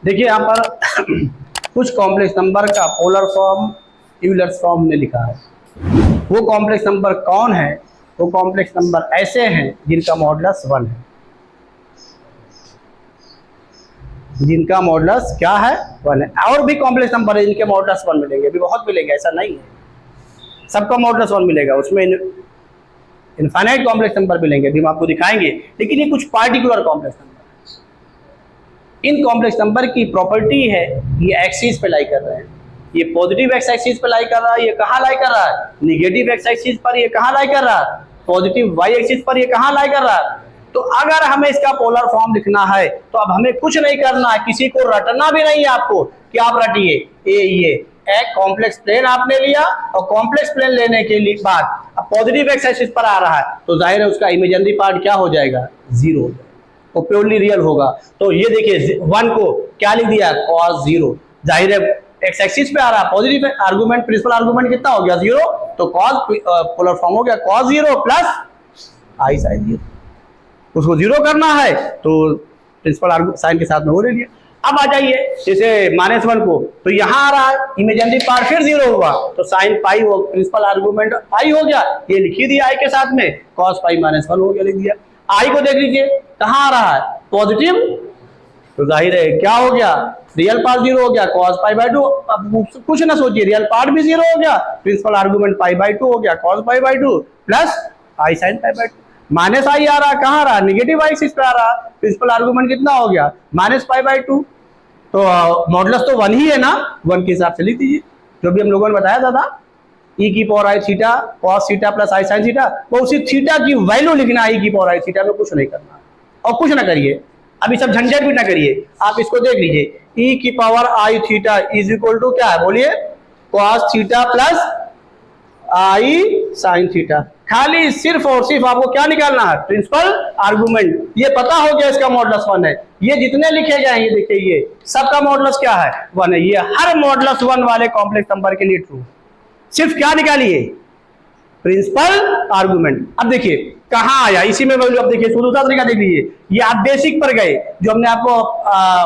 देखिए यहाँ पर कुछ कॉम्प्लेक्स नंबर का पोलर फॉर्म यूलर्स फॉर्म में लिखा है। वो कॉम्प्लेक्स नंबर कौन है? वो कॉम्प्लेक्स नंबर ऐसे हैं जिनका मॉडुलस 1 है। जिनका मॉडुलस क्या है? 1 है। और भी कॉम्प्लेक्स नंबर है जिनके मॉडुलस 1 मिलेंगे, अभी बहुत मिलेंगे, ऐसा नहीं है सबका मॉडुलस 1 मिलेगा। उसमें इनफाइनाइट कॉम्प्लेक्स नंबर मिलेंगे, अभी हम आपको दिखाएंगे। लेकिन ये कुछ particular complex number, in complex number की प्रॉपर्टी है ये एक्सिस पे लाई कर रहे हैं। ये पॉजिटिव एक्स एक्सिस पे लाई कर रहा है, ये कहाँ लाई कर रहा है? निगेटिव एक्स एक्सिस पर। ये कहाँ लाई कर रहा है? पॉजिटिव वाई एक्सिस पर। ये कहाँ लाई कर रहा है? तो अगर हमें इसका पोलर फॉर्म लिखना है तो अब हमें कुछ नहीं करना है, किसी को रटना भी नहीं है आपको कि आप रटिए। ये एक कॉम्प्लेक्स प्लेन आपने लिया और कॉम्प्लेक्स प्लेन लेने के लिए बाद अब पॉजिटिव एक्स एक्सिस पर आ रहा है तो जाहिर है उसका इमेजिनरी पार्ट क्या हो जाएगा? 0 हो जाएगा, वो प्योरली रियल होगा। तो ये देखिए 1 को क्या लिख दिया? cos 0। जाहिर है एक्स एक्सिस पे आ रहा है, पॉजिटिव आर्गुमेंट, प्रिंसिपल आर्गुमेंट कितना हो गया? 0। तो cos पोलर फॉर्म हो गया cos 0 प्लस i sin 0। उसको 0 करना है तो प्रिंसिपल साइन के साथ में वो ले लिया। अब आ जाइए जैसे -1 को, तो यहाँ आ रहा है इमेजिनरी पार्ट फिर 0 हुआ तो साइन पाई वो प्रिंसिपल आर्गुमेंट पाई हो गया, ये लिख ही दिया i के साथ में, cos पाई -1 हो गया, लिख दिया। i को देख लीजिए कहाँ आ रहा है? पॉजिटिव, तो जाहिर है क्या हो गया? रियल पार्ट 0 हो गया, cos पाई बाई 2। अब कुछ ना सोचिए, रियल पार्ट भी 0 हो गया, प्रिंसिपल आर्गुमेंट पाई बाई 2 हो गया, cos pi by 2 plus i sin pi by 2। Minus I आ रहा, कहाँ आ रहा? निगेटिव आई एक्सिस पे आ रहा, प्रिंसिपल आर्गुमेंट कितना हो गया? Minus pi by 2। तो मॉडुलस तो 1 ही है ना, 1 के हिसाब से लिख दीजिए जो भी हम लोगों ने बताया था e की power I theta cos theta plus i sin theta, वो उसी थीटा की वैल्यू लिखना है e की पावर आई थीटा में, कुछ नहीं करना है। और कुछ ना करिए, अभी सब झंझट भी ना करिए, आप इसको देख लीजिए e की power I theta is equal to क्या है? बोलिए cos theta plus i sin theta. खाली सिर्फ और सिर्फ आपको क्या निकालना है? Principal argument. ये पता हो गया इसका मॉडुलस 1 है। ये जितने लिखे गए हैं देखिए ये सबका मॉडुलस क्या है? 1 है। ये हर मॉडुलस 1 वाले कॉम्प्लेक्स नंबर के लिए ट्रू। सिर्फ क्या निकालिए? Principal argument. अब देखिए कहाँ आया इसी में वैल्यू। अब देखिए दूसरा तरीका देख लीजिए, ये आप बेसिक पर गए, जो हमने आपको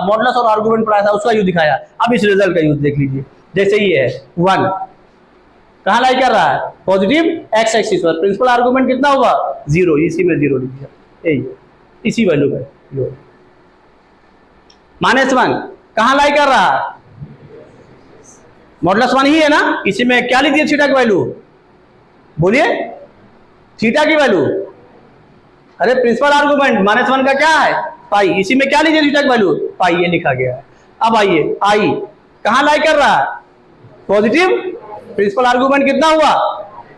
मॉडुलस और आर्गुमेंट पढ़ाया था उसका यूज दिखाया। अब इस रिजल्ट का यूज देख लीजिए, जैसे ये है 1 कहाँ लाई कर रहा है? पॉजिटिव एक्स एक्सिस पर, प्रिंसिपल आर्गुमेंट कितना हुआ? 0, इसी में 0 लिख दिया, यही इसी वैल्यू पे। -1 कहाँ लाई कर रहा है? मॉडुलस 1 ही है ना, इसी में क्या लिख दिया? थीटा की वैल्यू। बोलिए थीटा की वैल्यू। अरे प्रिंसिपल आर्गुमेंट -1 का क्या है? पाई, इसी में क्या लीजिए? थीटा की वैल्यू पाई, ये लिखा गया है। अब आइए आई कहाँ लाई कर रहा है? पॉजिटिव, प्रिंसिपल आर्गुमेंट कितना हुआ?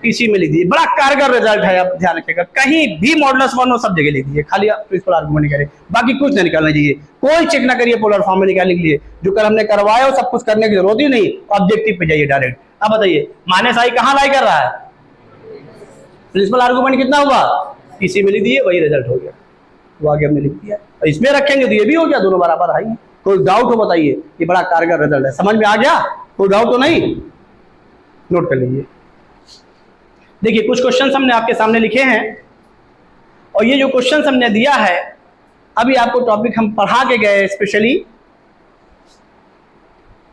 इसी में लिख दीजिए। बड़ा कारगर रिजल्ट है, आप ध्यान रखिएगा, कहीं भी मॉडुलस 1 हो सब जगह लिख दीजिए, खाली प्रिंसिपल आर्गुमेंट निकालिए, बाकी कुछ नहीं निकालना चाहिए, कोई चेक ना करिए, पोलर फॉर्म में निकाल लीजिए। जो कल हमने करवाया हो सब कुछ करने की जरूरत ही नहीं, ऑब्जेक्टिव पे जाइए डायरेक्ट। अब बताइए -i कहाँ लाई कर रहा है? प्रिंसिपल आर्गुमेंट कितना हुआ? इसी में लिख दिए, वही रिजल्ट हो गया, वो आगे हमने लिख दिया। इसमें रखेंगे तो ये भी हो गया, दोनों बराबर आई। कोई डाउट हो बताइए, ये बड़ा कारगर रिजल्ट है, समझ में आ गया? कोई डाउट तो नहीं? नोट कर लीजिए। देखिए कुछ क्वेश्चंस हमने आपके सामने लिखे हैं और ये जो क्वेश्चंस हमने दिया है अभी आपको टॉपिक हम पढ़ा के गए स्पेशली,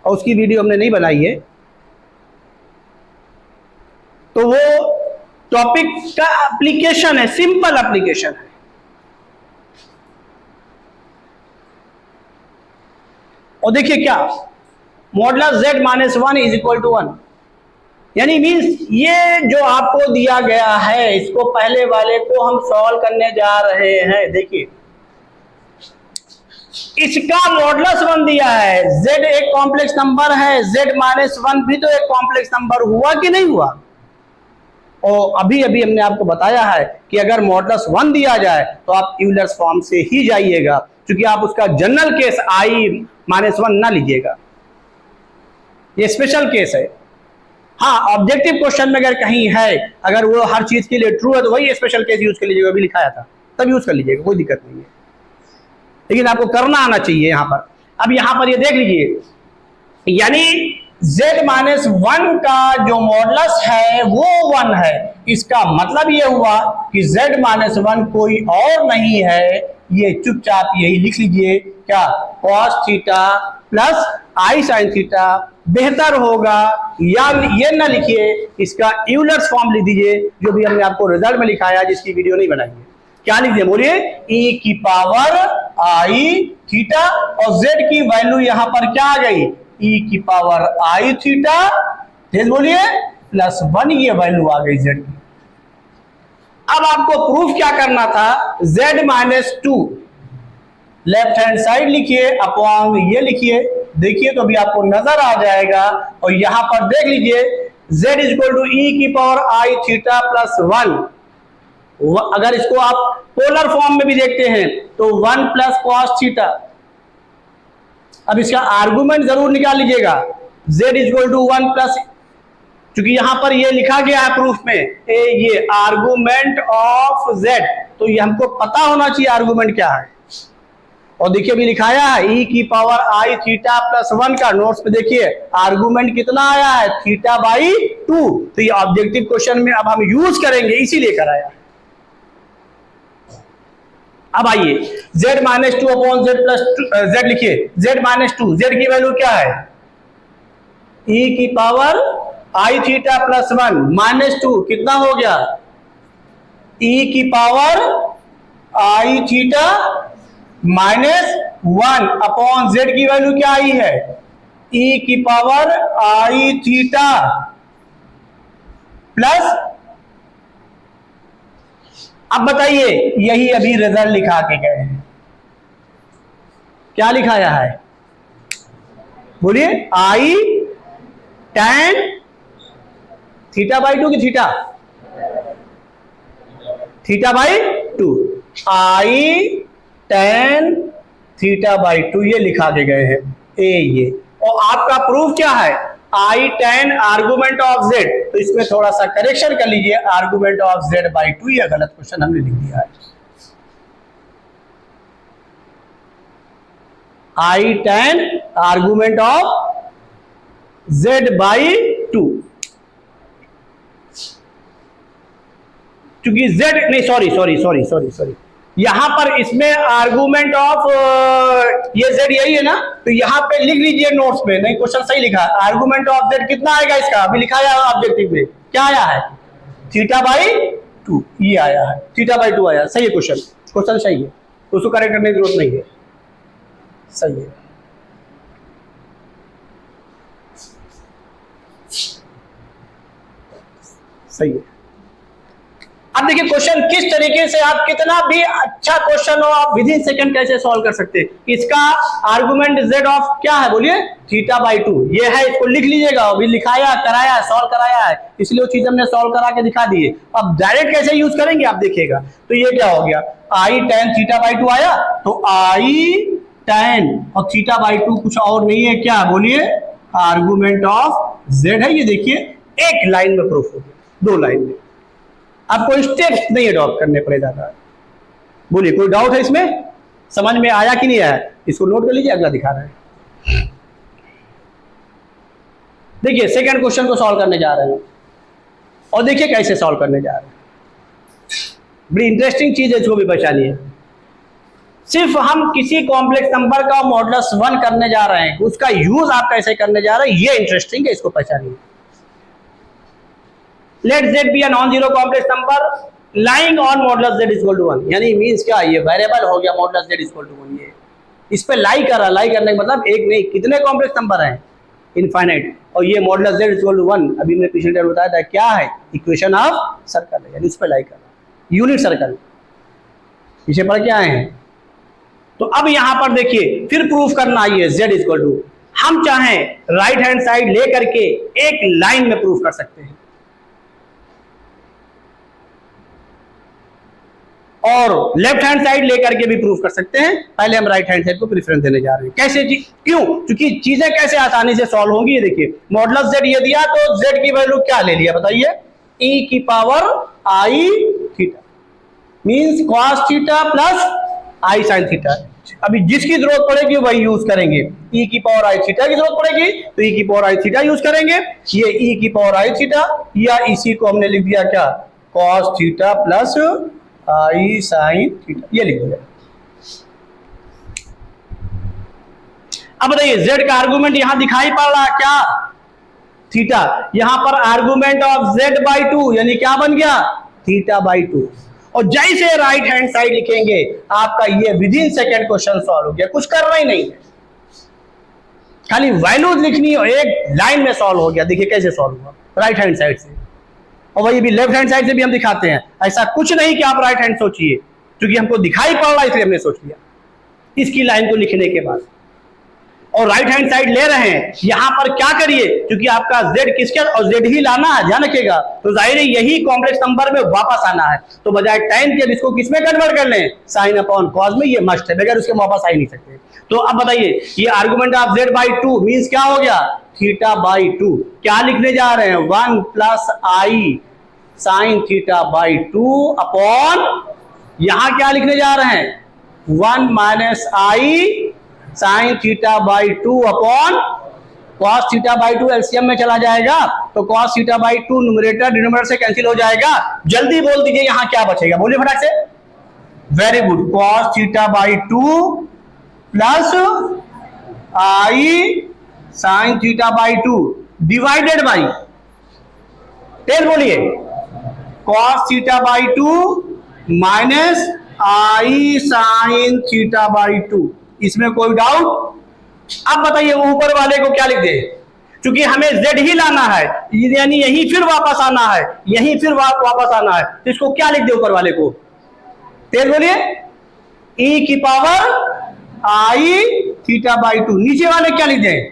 और उसकी वीडियो हमने नहीं बनाई है, तो वो टॉपिक का एप्लीकेशन है, सिंपल एप्लीकेशन है। और देखिए क्या modulus z -1 is equal to 1, यानी मीन्स ये जो आपको दिया गया है इसको पहले वाले को हम सॉल्व करने जा रहे हैं। देखिए इसका मॉडुलस 1 दिया है, z एक कॉम्प्लेक्स नंबर है, z -1 भी तो एक कॉम्प्लेक्स नंबर हुआ कि नहीं हुआ? और अभी अभी हमने आपको बताया है कि अगर मॉडुलस 1 दिया जाए तो आप यूलर्स फॉर्म से ही जाइएगा, क्योंकि आप उसका जनरल केस i -1 ना लीजिएगा, ये स्पेशल केस है। हाँ ऑब्जेक्टिव क्वेश्चन में अगर कहीं है, अगर वो हर चीज के लिए ट्रू है तो वही स्पेशल केस यूज कर लीजिएगा, अभी लिखाया था तब यूज कर लीजिएगा, कोई दिक्कत नहीं है, लेकिन आपको करना आना चाहिए यहाँ पर। अब यहाँ पर ये देख लीजिए, यानी z -1 का जो मॉडुलस है वो 1 है, इसका मतलब ये हुआ कि z -1 कोई और नहीं है ये चुपचाप यही लिख लीजिए, क्या, cos theta plus i sine theta बेहतर होगा, या ये ना लिखिए, इसका यूलर्स फॉर्म लिख दीजिए, जो भी हमने आपको रिजल्ट में लिखाया, जिसकी वीडियो नहीं बनाई है। क्या लिख दिए बोलिए, e की पावर आई थीटा, और z की वैल्यू यहां पर क्या आ गई, e की पावर आई थीटा, तेज बोलिए, प्लस 1 ये वैल्यू आ गई z की। अब आपको प्रूफ क्या करना था, z minus 2 left hand side लिखिए अपॉन ये लिखिए, देखिए तो अभी आपको नजर आ जाएगा, और यहां पर देख लीजिए z इक्वल टू ई की पावर आई थीटा प्लस 1, अगर इसको आप पोलर फॉर्म में भी देखते हैं तो 1 प्लस कॉस थीटा। अब इसका आर्गुमेंट जरूर निकाल लीजिएगा, z इक्वल टू 1 प्लस, क्योंकि यहां पर ये लिखा गया है प्रूफ में, ये आर्गुमेंट ऑफ z, तो ये हमको पता होना चाहिए आर्गुमेंट क्या है। और देखिए अभी लिखाया है e की पावर आई थीटा प्लस 1 का, नोट्स में देखिए आर्गुमेंट कितना आया है, थीटा बाई 2, तो ये ऑब्जेक्टिव क्वेश्चन में अब हम यूज करेंगे, इसीलिए कराया। अब आइए z minus 2 upon z plus z लिखिए, z माइनस 2, z की वैल्यू क्या है, e की पावर आई थीटा प्लस 1 माइनस 2 कितना हो गया, e की पावर आई थीटा माइनस 1 अपॉन z की वैल्यू क्या आई है, e की पावर आई थीटा प्लस, अब बताइए यही अभी रिजल्ट लिखा के गए हैं, क्या लिखाया है बोलिए, आई tan थीटा बाई 2 की theta by 2, I tan theta by 2 ये लिखा के गए हैं, ये, और आपका प्रूफ क्या है, आई tan आर्गुमेंट ऑफ z, तो इसमें थोड़ा सा करेक्शन कर लीजिए, आर्गुमेंट ऑफ z बाई 2, ये गलत क्वेश्चन हमने लिख दिया है, आई tan argument of z by 2, क्योंकि z नहीं, सॉरी यहां पर इसमें आर्गुमेंट ऑफ ये z यही है ना, तो यहां पे लिख लीजिए नोट्स में, नहीं क्वेश्चन सही लिखा, आर्गुमेंट ऑफ z कितना आएगा इसका, अभी लिखाया है ऑब्जेक्टिव में, क्या आया है, थीटा बाई 2, ये आया है, थीटा बाई 2 आया, सही है, क्वेश्चन सही है, उसको करेक्ट करने की जरूरत नहीं है, सही है। सही है। अब देखिए क्वेश्चन किस तरीके से, आप कितना भी अच्छा क्वेश्चन हो आप विद इन सेकंड कैसे सॉल्व कर सकते हैं। इसका आर्गुमेंट z ऑफ क्या है बोलिए, थीटा बाई 2, ये है, इसको लिख लीजिएगा, अभी लिखाया, कराया, सॉल्व कराया है, इसलिए वो चीज हमने सॉल्व करा के दिखा दी है। अब डायरेक्ट कैसे यूज करेंगे आप देखिएगा, तो ये क्या हो गया, आई tan थीटा बाई 2 आया, तो आई tan और थीटा बाई 2 कुछ और नहीं है, क्या बोलिए, आर्गुमेंट ऑफ z है, ये देखिए एक लाइन में प्रूफ हो गया, 2 लाइन में, आपको स्टेप्स नहीं अडॉप्ट करने पड़े ज्यादा। बोलिए कोई डाउट है इसमें, समझ में आया कि नहीं आया, इसको नोट कर लीजिए, अगला दिखा रहा है। देखिए सेकंड क्वेश्चन को सॉल्व करने जा रहे हैं, और देखिए कैसे सॉल्व करने जा रहे हैं, बड़ी इंटरेस्टिंग चीज है, इसको भी पहचानिए। सिर्फ हम किसी कॉम्प्लेक्स नंबर का मॉडुलस 1 करने जा रहे हैं, उसका यूज आप कैसे करने जा रहे हैं, ये इंटरेस्टिंग है, इसको पहचानिए। Let z be a non-zero complex number lying on modulus z equal to 1, यानी मीन्स क्या, ये वेरिएबल हो गया modulus z equal to 1, ये इस पे लाई कर रहा, लाई करने का मतलब एक नहीं कितने कॉम्प्लेक्स नंबर हैं, इनफाइनाइट, और ये modulus z equal to 1 अभी मैंने पिछले टाइम बताया था क्या है, इक्वेशन ऑफ सर्कल है, यानी उस पे लाई कर रहा, यूनिट सर्कल पीछे पढ़ के आए हैं। तो अब यहां पर देखिए फिर प्रूफ करना है, z इक्वल टू, हम चाहें राइट हैंड साइड ले करके एक लाइन में प्रूफ कर सकते हैं, और लेफ्ट हैंड साइड लेकर के भी प्रूफ कर सकते हैं। पहले हम राइट हैंड साइड को प्रेफरेंस देने जा रहे हैं। कैसे जी, क्यों, क्योंकि चीजें कैसे आसानी से सॉल्व होंगी, ये देखिए मॉडुलस z ये दिया, तो z की वैल्यू क्या ले लिया बताइए, e की power I theta, means cos theta plus I sin theta. अभी जिसकी जरूरत पड़ेगी वही यूज करेंगे, e की पावर आई थीटा की जरूरत पड़ेगी तो e की पावर आई थीटा यूज करेंगे, ये e की पावर आई थीटा, या इसी को हमने लिख दिया क्या, cos theta plus i sine theta, ये लिख दिया। अब बताइए z का आर्गुमेंट यहां दिखाई पड़ रहा क्या, थीटा, यहां पर आर्गुमेंट ऑफ z बाई 2 यानी क्या बन गया, थीटा बाई 2। और जैसे राइट हैंड साइड लिखेंगे आपका ये with in second question solve हो गया, कुछ करना ही नहीं है, खाली वैल्यूज लिखनी हो, एक लाइन में सॉल्व हो गया। देखिए कैसे सॉल्व हुआ राइट हैंड साइड से, और वही भी लेफ्ट हैंड साइड से भी हम दिखाते हैं। ऐसा कुछ नहीं कि आप राइट हैंड सोचिए, क्योंकि हमको दिखाई पड़ रहा है इसलिए हमने सोच लिया इसकी लाइन को लिखने के बाद। और राइट हैंड साइड ले रहे हैं, यहां पर क्या करिए, क्योंकि आपका z किसके और z ही लाना है, ध्यान रखिएगा, तो जाहिर है यही कॉम्प्लेक्स नंबर में वापस आना है, तो बजाय टाइम के इसको किसमें कन्वर्ट कर लें, साइन अपॉन कॉस में, ये मस्ट है, बगैर उसके वापस आ ही नहीं सकते। तो अब बताइए ये argument of z by 2 means क्या हो गया, थीटा बाई 2। क्या लिखने जा रहे हैं, 1 plus i sine theta by 2 upon, यहां क्या लिखने जा रहे हैं, 1 minus I sine theta by 2 upon cos theta by 2 LCM में चला जाएगा, तो cos theta by 2 numerator denominator से कैंसिल हो जाएगा। जल्दी बोल दीजिए यहां क्या बचेगा, बोलिए फटाक से, very good, cos theta by 2 plus i sine theta by 2 divided by 10, बोलिए cos theta by 2 minus I sine theta by 2। इसमें कोई डाउट? अब बताइए ऊपर वाले को क्या लिख दे, क्योंकि हमें z ही लाना है, यानी यहीं फिर वापस आना है, यहीं फिर वापस आना है, तो इसको क्या लिख दे ऊपर वाले को, तेज बोलिए, e की पावर आई थीटा बाई 2। नीचे वाले क्या लिख दें,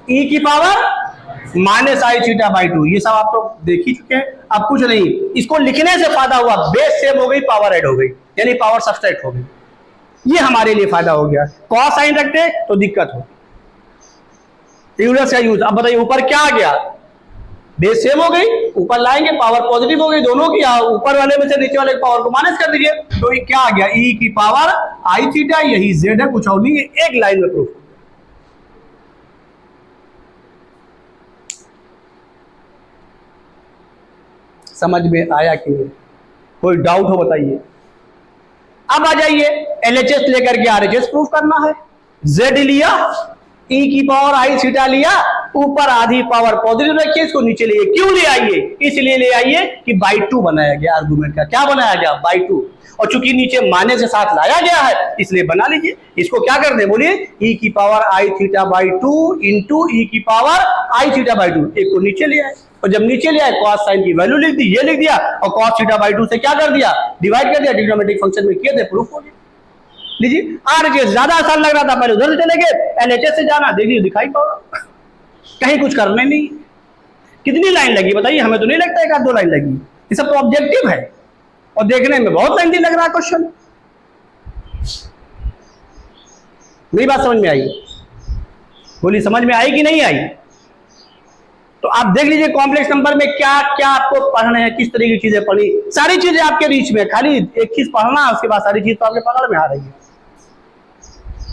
e की power minus I theta by 2। ये सब आप तो देख ही चुके हैं, अब कुछ नहीं, इसको लिखने से फायदा हुआ, बेस सेम हो गई, पावर ऐड हो गई, यानी पावर सब्सट्रैक्ट हो गई, ये हमारे लिए फायदा हो गया। कॉस साइन रखते तो दिक्कत हो, यूलर्स का यूज। अब बताइए ऊपर क्या आ गया, बेस सेम हो गई, ऊपर लाएंगे पावर पॉजिटिव हो गई दोनों की, ऊपर वाले में से नीचे वाले पावर को माइनस कर दीजिए, तो ये क्या आ गया, e की पावर आई थीटा, यही z है, कुछ और नहीं है, एक लाइन में प्रूफ। समझ में आया कि नहीं, कोई डाउट हो बताइए। अब आ जाइए LHS लेकर के RHS प्रूफ करना है, z लिया, e की पावर आई थीटा लिया, ऊपर आधी पावर पॉजिटिव रखिए, इसको नीचे लिए, क्यों ले आइए, इसलिए ले आइए कि बाई 2 बनाया गया, आर्गुमेंट का क्या बनाया गया, बाई 2, और चूंकि नीचे माइनस के साथ लाया गया है इसलिए बना लीजिए। इसको क्या कर दे, बोलिए e की power I theta by 2 into e की पावर आई थीटा बाई 2, एक को नीचे ले आए, और जब नीचे ले आए कॉस साइन की वैल्यू लिख दी, ये लिख दिया, और कॉस थीटा बाई 2 से क्या कर दिया, डिवाइड कर दिया, ट्रिग्नोमेट्रिक फंक्शन में किए थे, प्रूफ हो गया। लीजिए RHS ज्यादा आसान लग रहा था, पहले उधर चले गए, LHS से जाना, देखिए दिखाई पड़ा, कहीं कुछ करने नहीं। कितनी लाइन लगी बताइए, हमें तो नहीं लगता एक आध दो लाइन लगी, ये सब तो ऑब्जेक्टिव है और देखने में बहुत लेंथी लग रहा है क्वेश्चन। मेरी बात समझ में आई, बोली समझ में आई कि नहीं आई? तो आप देख लीजिए कॉम्प्लेक्स नंबर में क्या क्या आपको पढ़ना है, किस तरह की चीजें पढ़ी, सारी चीजें आपके रीच में, खाली एक चीज पढ़ना है, उसके बाद सारी चीज तो आपके पकड़ में आ रही है।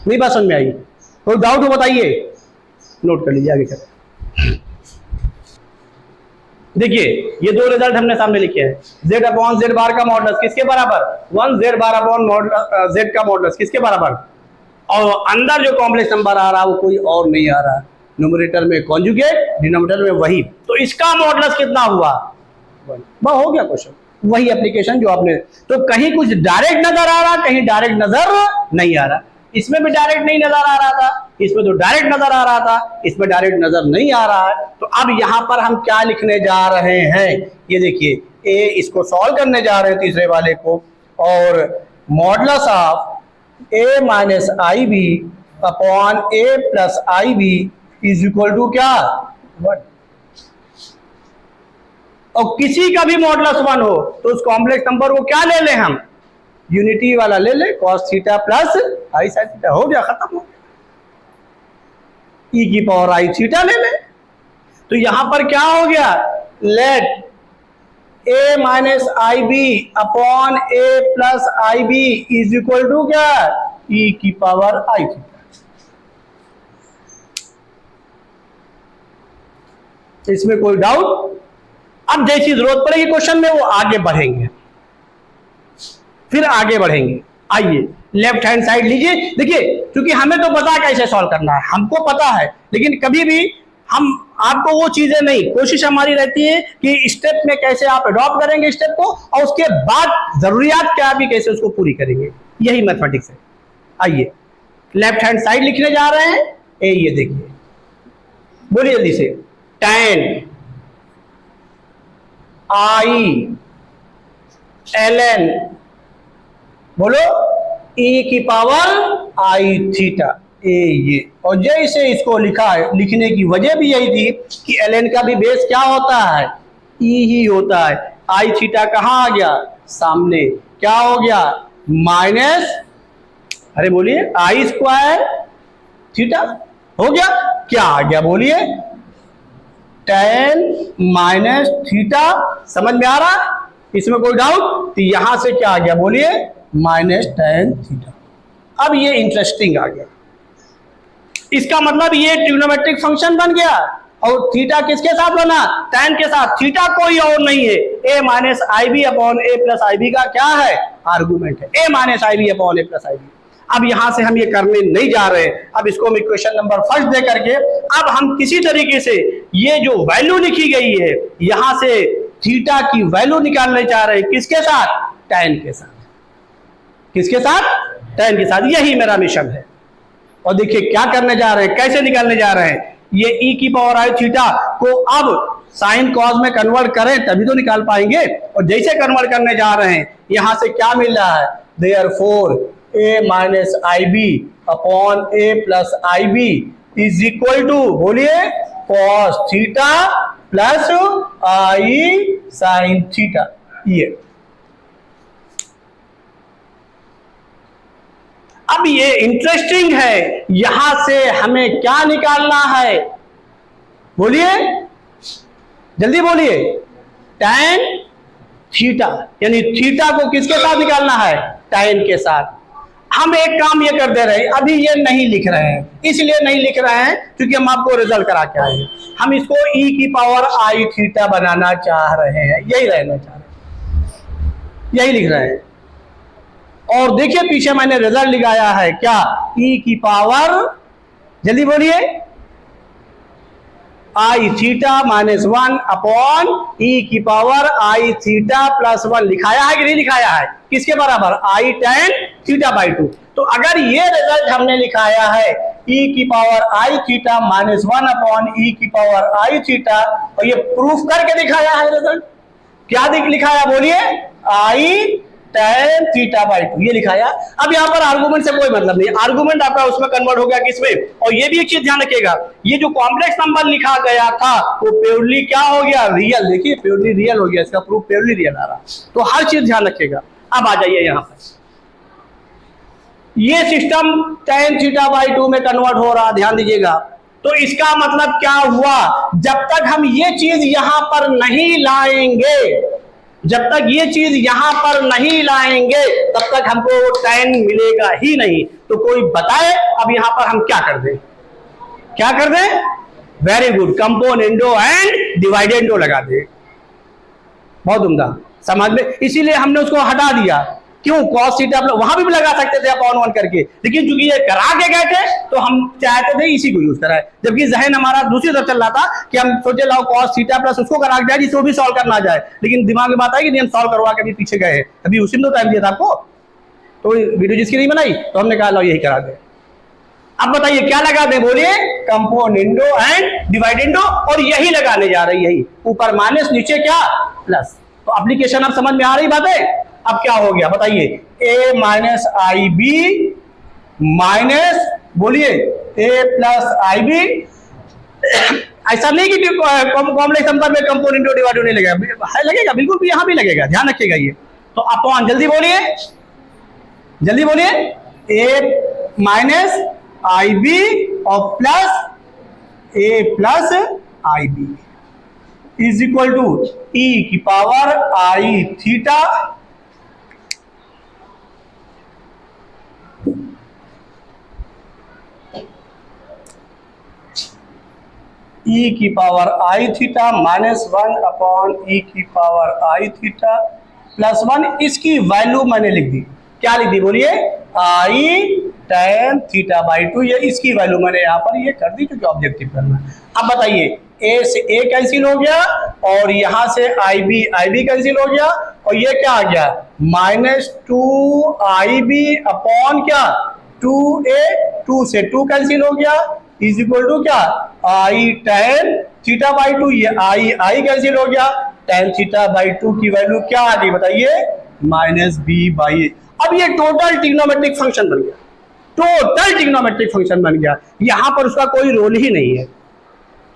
मेरी बात समझ में आई? कोई डाउट हो बताइए, नोट कर लीजिए आगे चल। देखिए ये दो रिजल्ट हमने सामने लिखे हैं, z अपॉन z बार का मॉडुलस किसके बराबर, 1 z बार अपॉन z का मॉडुलस किसके बराबर, और अंदर जो कॉम्प्लेक्स नंबर आ रहा है वो कोई और नहीं आ रहा है, न्यूमरेटर में कॉन्जुगेट, डिनोमिनेटर में वही, तो इसका मॉडुलस कितना हुआ, वह हो गया क्वेश्चन, वही एप्लीकेशन जो आपने, तो कहीं कुछ डायरेक्ट नजर आ रहा, कहीं डायरेक्ट नजर नहीं आ रहा, इसमें भी डायरेक्ट नहीं नजर आ रहा था, इसमें तो डायरेक्ट नजर आ रहा था, इसमें डायरेक्ट नजर नहीं आ रहा है। तो अब यहां पर हम क्या लिखने जा रहे हैं, ये देखिए ए, इसको सॉल्व करने जा रहे हैं तीसरे वाले को, और modulus of a minus i b upon a plus i b is equal to क्या 1, और किसी का भी मॉडुलस 1 हो तो उस कॉम्प्लेक्स नंबर को क्या ले लें हम, यूनिटी वाला ले ले, cos theta plus i sine theta, हो गया, खत्म हो गया, e की पावर आई थीटा ले ले। तो यहां पर क्या हो गया, let a minus i b upon a plus i b is equal to क्या, e की पावर आई थीटा। इसमें कोई डाउट? अब जैसी जरूरत पड़ेगी क्वेश्चन में वो आगे बढ़ेंगे, फिर आगे बढ़ेंगे। आइए लेफ्ट हैंड साइड लीजिए। देखिए क्योंकि हमें तो पता है कैसे सॉल्व करना है, हमको पता है, लेकिन कभी भी हम आपको वो चीजें नहीं, कोशिश हमारी रहती है कि स्टेप में कैसे आप अडॉप्ट करेंगे स्टेप को, और उसके बाद जरूरियात क्या भी कैसे उसको पूरी करेंगे, यही मैथमेटिक्स है। आइए लेफ्ट हैंड साइड लिखने जा रहे हैं। ये देखिए, बोलिए जल्दी से, tan i ln, बोलो e की पावर i थीटा, ये। और जैसे इसको लिखा है, लिखने की वजह भी यही थी कि ln का भी बेस क्या होता है, e ही होता है। i थीटा कहाँ आ गया, सामने, क्या हो गया, माइनस, अरे बोलिए, आई स्क्वायर थीटा हो गया, क्या आ गया बोलिए, tan माइनस थीटा। समझ में आ रहा, इसमें कोई डाउट? तो यहां से क्या आ गया बोलिए, माइनस tan थीटा। अब ये इंटरेस्टिंग आ गया, इसका मतलब ये ट्रिग्नोमेट्रिक फंक्शन बन गया, और थीटा किसके साथ बना, tan के साथ। थीटा कोई और नहीं है, a minus i b upon a plus i b का क्या है, आर्गुमेंट है, a minus i b upon a plus i b. अब यहां से हम ये करने नहीं जा रहे, अब इसको हम इक्वेशन नंबर फर्स्ट दे करके अब हम किसी तरीके से ये जो वैल्यू लिखी गई है यहां से थीटा की वैल्यू निकालने जा रहे हैं, किसके साथ, tan के साथ। किसके साथ, tan के साथ। यही मेरा मिशन है। और देखिए क्या करने जा रहे हैं, कैसे निकालने जा रहे हैं, ये e की पावर आई थीटा को अब साइन कॉस में कन्वर्ट करें तभी तो निकाल पाएंगे। और जैसे कन्वर्ट करने जा रहे हैं, यहां से क्या मिल रहा है, therefore a minus i b upon a plus i b is equal to, बोलिए, cos theta plus i sine theta. ये अब ये इंटरेस्टिंग है, यहां से हमें क्या निकालना है, बोलिए जल्दी बोलिए, tan थीटा, यानी थीटा को किसके साथ निकालना है, tan के साथ। हम एक काम ये कर दे रहे हैं, अभी ये नहीं लिख रहे हैं, इसलिए नहीं लिख रहे हैं क्योंकि हम आपको रिजल्ट करा के आए हैं। हम इसको e की पावर आई थीटा बनाना चाह रहे हैं, यही रहना चाह रहे हैं, यही लिख रहे हैं। और देखिए पीछे मैंने रिजल्ट लिखाया है क्या, e की पावर, जल्दी बोलिए, आई थीटा माइनस 1 अपॉन e की पावर आई थीटा प्लस 1। लिखाया है कि नहीं लिखाया है, किसके बराबर, आई tan थीटा बाई 2। तो अगर ये रिजल्ट हमने लिखाया है e की पावर आई थीटा माइनस 1 अपॉन e की पावर आई थीटा, और ये प्रूफ करके दिखाया है रिजल्ट, क्या लिखाया बोलिए, आई tan थीटा बाई 2, ये लिखाया। अब यहाँ पर आर्गुमेंट से कोई मतलब नहीं, आर्गुमेंट आपका उसमें कन्वर्ट हो गया किसमें। और ये भी एक चीज ध्यान रखिएगा, ये जो कॉम्प्लेक्स नंबर लिखा गया था वो प्योरली क्या हो गया, रियल। देखिए प्योरली रियल हो गया, इसका प्रूफ प्योरली रियल आ रहा। तो हर चीज ध्यान रखिएगा। अब आ जाइए यहाँ पर, ये सिस्टम tan थीटा बाई 2 में कन्वर्ट हो रहा, ध्यान दीजिएगा। तो इसका मतलब क्या हुआ, जब तक हम ये चीज यहां पर नहीं लाएंगे, जब तक ये चीज यहां पर नहीं लाएंगे तब तक हमको tan मिलेगा ही नहीं। तो कोई बताए अब यहां पर हम क्या कर दें, क्या कर दें, वेरी गुड, कंपोनेंडो एंड डिवाइडेंडो लगा दे, बहुत उम्दा, समझ में। इसीलिए हमने उसको हटा दिया, क्यों, cos थीटा वहां भी लगा सकते थे अपॉन 1 करके, लेकिन चूंकि ये करा के गए थे तो हम चाहते थे इसी को यूज कराए, जबकि जहन हमारा दूसरी तरफ चल रहा था कि हम सोचे लाओ cos थीटा प्लस उसको करा के जाए जिससे वो भी सॉल्व करना जाए, लेकिन दिमाग में बात आई कि नहीं हम सॉल्व करवा के भी पीछे गए हैं, अभी उसी में तो टाइम दिया था आपको, तो वीडियो जिसकी नहीं बनाई तो हमने कहा लो यही करा दे। अब बताइए क्या लगा दे, बोलिए, कंपोनेंडो एंड डिवाइडेंडो, और यही लगाने जा रही, यही ऊपर माइनस नीचे क्या प्लस। तो एप्लीकेशन अब समझ में आ रही बातें। अब क्या हो गया बताइए, a minus i b minus, बोलिए, a प्लस आई बी। ऐसा नहीं कि कॉम्प्लेक्स नंबर में कंपोनेंट डिवाइड नहीं लगेगा, लगेगा बिल्कुल भी, यहां भी लगेगा, ध्यान रखिएगा ये। तो अपॉन, जल्दी बोलिए, जल्दी बोलिए, a माइनस आई बी और plus a plus i b is equal to e की पावर आई थीटा e की पावर आई थीटा माइनस 1 अपॉन e की पावर आई थीटा प्लस 1। इसकी वैल्यू मैंने लिख दी, क्या लिख दी बोलिए, आई tan थीटा बाई 2, ये इसकी वैल्यू मैंने यहाँ पर ये कर दी क्योंकि ऑब्जेक्टिव करना। अब बताइए ए से ए कैंसिल हो गया और यहां से आई बी कैंसिल हो गया और ये क्या आ गया -2IB अपॉन क्या 2A, 2 से 2 कैंसिल हो गया इज इक्वल टू क्या आई tan थीटा बाई 2, ये आई कैंसिल हो गया, tan थीटा बाई 2 की वैल्यू क्या आ गई बताइए -B/A। अब ये टोटल ट्रिग्नोमेट्रिक फंक्शन बन गया, टोटल ट्रिग्नोमेट्रिक फंक्शन बन गया, यहां पर उसका कोई रोल ही नहीं है।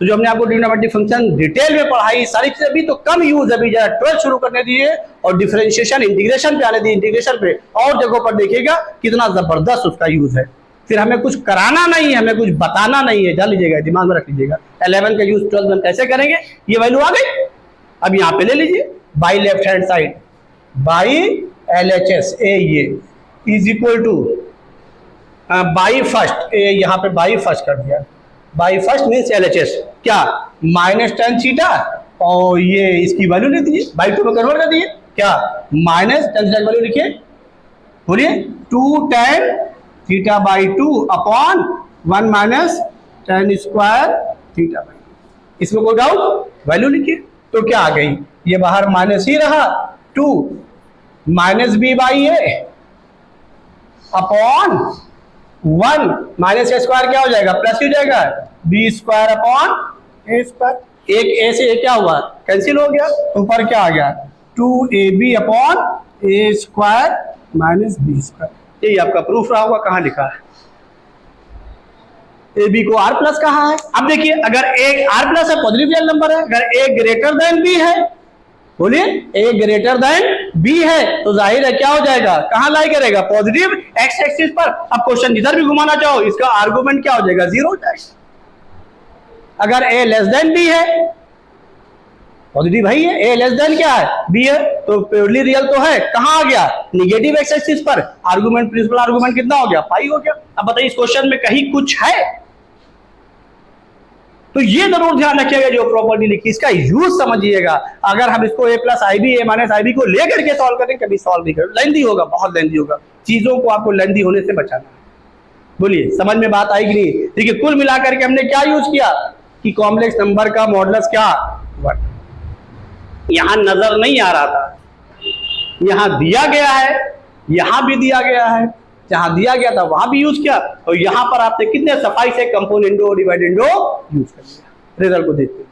तो जो हमने आपको ट्रिग्नोमेट्रिक फंक्शन डिटेल में पढ़ाई सारी चीजें अभी तो कम यूज, अभी जरा 12 शुरू करने दीजिए और डिफरेंशिएशन इंटीग्रेशन पे आने दीजिए, इंटीग्रेशन पे और जगहों पर देखिएगा कितना जबरदस्त उसका यूज है। फिर हमें कुछ कराना नहीं है, हमें कुछ बताना नहीं है, जान लीजिएगा, दिमाग में रख लीजिएगा। 11 का यूज 12 में कैसे करेंगे, ये वैल्यू आ गई, अब यहाँ पे ले लीजिए by left hand side by LHS ए ये is equal two by first, यहाँ पे बाई फर्स्ट कर दिया, बाई फर्स्ट मीन्स LHS क्या -tan थीटा और ये इसकी वैल्यू ले दीजिए, बाई 2 में कन्वर्ट कर दीजिए, क्या -tan थीटा की वैल्यू लिखिए, बोलिए 2 tan theta by 2 upon 1 tan square theta by, इसमें कोई डाउट, वैल्यू लिखिए। तो क्या आ गई, ये बाहर माइनस ही रहा 2 -B/A अपॉन 1 माइनस का स्क्वायर क्या हो जाएगा प्लस हो जाएगा B square upon A square, एक A से A क्या हुआ कैंसिल हो गया, ऊपर क्या आ गया 2AB upon A square -B square. यही आपका प्रूफ रहा होगा, कहाँ लिखा है AB को R प्लस कहा है। अब देखिए अगर एक R प्लस है पॉजिटिव रियल नंबर है, अगर A ग्रेटर देन B है, बोलिए A ग्रेटर देन B है तो जाहिर है क्या हो जाएगा, कहां लाई करेगा पॉजिटिव एक्स एक्सिस पर। अब क्वेश्चन जिधर भी घुमाना चाहो इसका आर्गुमेंट क्या हो जाएगा 0 हो जाएगा। अगर A लेस देन B है, पॉजिटिव है, A लेस देन क्या है B है, तो प्योरली रियल तो है, कहां आ गया निगेटिव एक्स एक्सिस पर, आर्गुमेंट प्रिंसिपल आर्गुमेंट कितना हो गया पाई हो गया। अब बताइए इस क्वेश्चन में कहीं कुछ है, तो ये जरूर ध्यान रखिएगा जो प्रॉपर्टी लिखी इसका यूज समझिएगा। अगर हम इसको A plus IB A minus IB को लेकर के सॉल्व करें कभी सॉल्व नहीं करें, लेंदी होगा, बहुत लेंदी होगा, चीजों को आपको लेंदी होने से बचाना है। बोलिए समझ में बात आई कि नहीं। देखिए कुल मिलाकर के हमने क्या यूज किया कि कॉम्प्लेक्स नंबर का मॉडुलस क्या 1, यहां नजर नहीं आ रहा था, यहां दिया गया है, यहां भी दिया गया है, जहां दिया गया था वहां भी यूज किया और यहां पर आपने कितने सफाई से कंपोनेंडो डिवाइडेंडो यूज कर लिया। रिजल्ट को देखते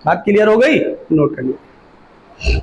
बात क्लियर हो गई, नोट कर लिया।